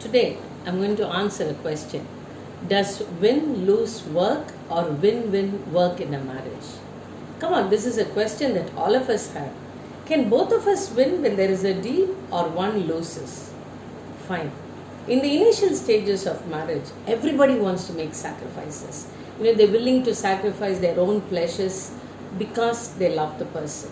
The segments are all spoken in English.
Today, I'm going to answer a question. Does win-lose work or win-win work in a marriage? Come on, this is a question that all of us have. Can both of us win when there is a deal or one loses? Fine. In the initial stages of marriage, everybody wants to make sacrifices. They're willing to sacrifice their own pleasures because they love the person.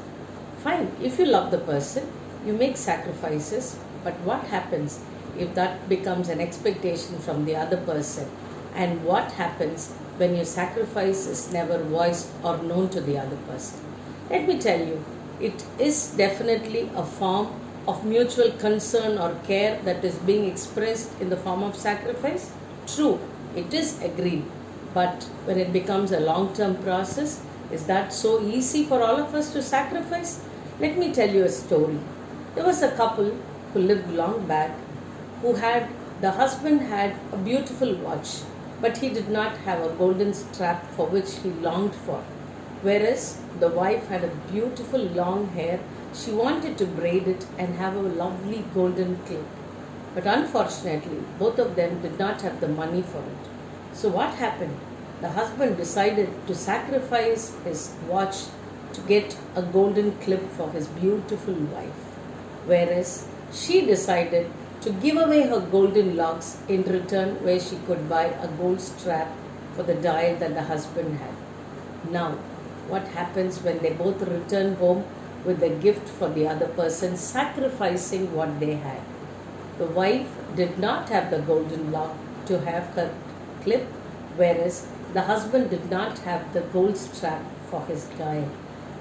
Fine, if you love the person, you make sacrifices, but what happens if that becomes an expectation from the other person? And what happens when your sacrifice is never voiced or known to the other person? Let me tell you, it is definitely a form of mutual concern or care that is being expressed in the form of sacrifice. True, it is agreed, but when it becomes a long term process, is that so easy for all of us to sacrifice? Let me tell you a story. There was a couple who lived long back the husband had a beautiful watch, but he did not have a golden strap for which he longed for. Whereas the wife had a beautiful long hair, she wanted to braid it and have a lovely golden clip. But unfortunately, both of them did not have the money for it. So what happened? The husband decided to sacrifice his watch to get a golden clip for his beautiful wife, whereas she decided to give away her golden locks in return, where she could buy a gold strap for the dial that the husband had. Now, what happens when they both return home with a gift for the other person, sacrificing what they had? The wife did not have the golden lock to have her clip, whereas the husband did not have the gold strap for his dial.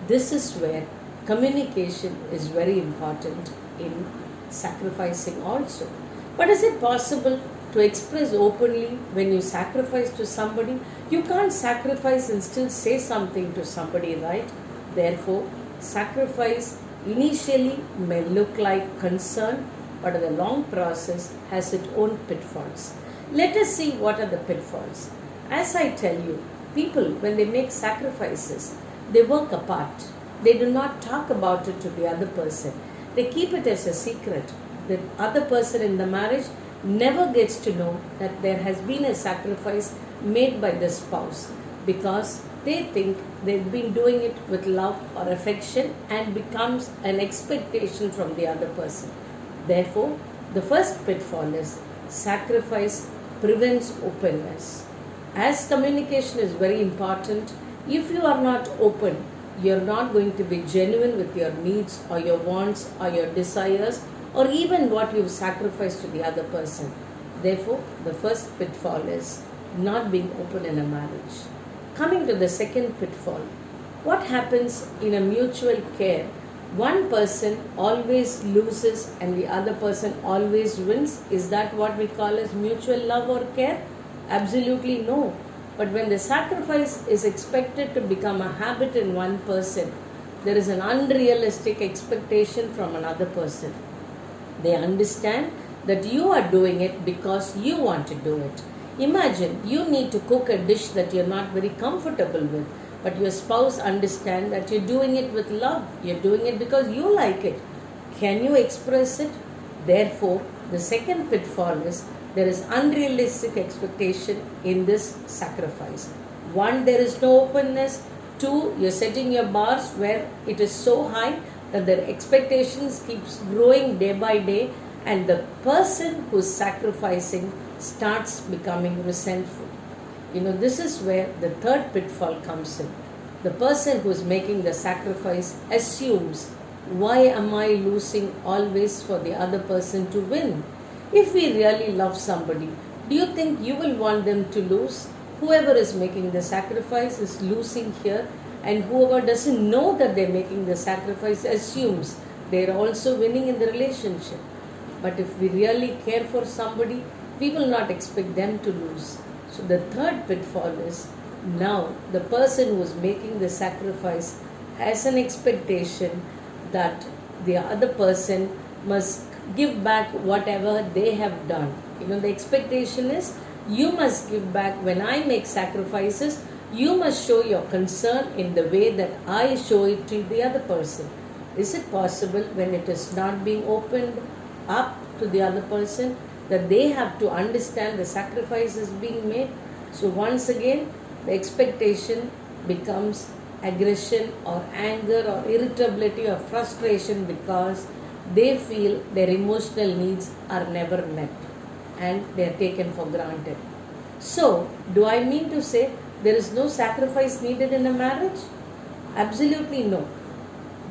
This is where communication is very important in sacrificing also. But is it possible to express openly when you sacrifice to somebody? You can't sacrifice and still say something to somebody, right? Therefore, sacrifice initially may look like concern, but the long process has its own pitfalls. Let us see what are the pitfalls. As I tell you, people, when they make sacrifices, they work apart. They do not talk about it to the other person. They keep it as a secret. The other person in the marriage never gets to know that there has been a sacrifice made by the spouse, because they think they've been doing it with love or affection and becomes an expectation from the other person. Therefore, the first pitfall is sacrifice prevents openness. As communication is very important, if you are not open, you're not going to be genuine with your needs or your wants or your desires or even what you've sacrificed to the other person. Therefore, the first pitfall is not being open in a marriage. Coming to the second pitfall, what happens in a mutual care? One person always loses and the other person always wins. Is that what we call as mutual love or care? Absolutely no. But when the sacrifice is expected to become a habit in one person, there is an unrealistic expectation from another person. They understand that you are doing it because you want to do it. Imagine you need to cook a dish that you're not very comfortable with, but your spouse understands that you're doing it with love. You're doing it because you like it. Can you express it? Therefore, the second pitfall is there is unrealistic expectation in this sacrifice. One, there is no openness. Two, you're setting your bars where it is so high that the expectations keeps growing day by day, and the person who's sacrificing starts becoming resentful. This is where the third pitfall comes in. The person who's making the sacrifice assumes, why am I losing always for the other person to win? If we really love somebody, do you think you will want them to lose? Whoever is making the sacrifice is losing here, and whoever doesn't know that they're making the sacrifice assumes they're also winning in the relationship. But if we really care for somebody, we will not expect them to lose. So the third pitfall is, now the person who is making the sacrifice has an expectation that the other person must give back whatever they have done. The expectation is, you must give back. When I make sacrifices, you must show your concern in the way that I show it to the other person. Is it possible when it is not being opened up to the other person? that they have to understand the sacrifice is being made. So once again, the expectation becomes aggression or anger or irritability or frustration because they feel their emotional needs are never met and they are taken for granted. So, do I mean to say there is no sacrifice needed in a marriage? Absolutely no.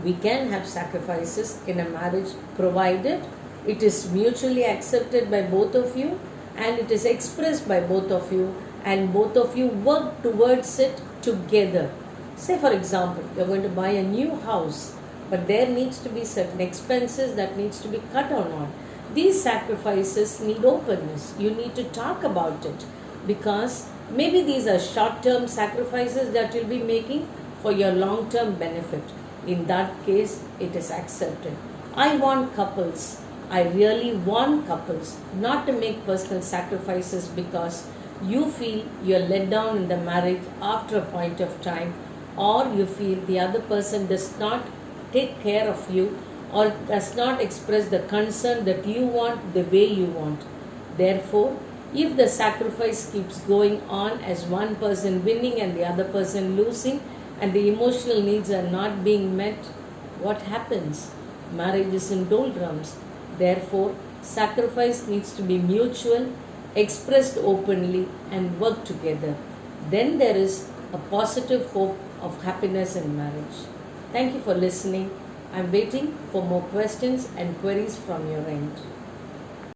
We can have sacrifices in a marriage provided it is mutually accepted by both of you and it is expressed by both of you and both of you work towards it together. Say for example, you're going to buy a new house, but there needs to be certain expenses that needs to be cut down on. These sacrifices need openness. You need to talk about it because maybe these are short-term sacrifices that you'll be making for your long-term benefit. In that case, it is accepted. I want couples, I really want couples not to make personal sacrifices because you feel you're let down in the marriage after a point of time, or you feel the other person does not take care of you or does not express the concern that you want the way you want. Therefore, if the sacrifice keeps going on as one person winning and the other person losing and the emotional needs are not being met, what happens? Marriage is in doldrums. Therefore, sacrifice needs to be mutual, expressed openly, and work together. Then there is a positive hope of happiness in marriage. Thank you for listening. I'm waiting for more questions and queries from your end.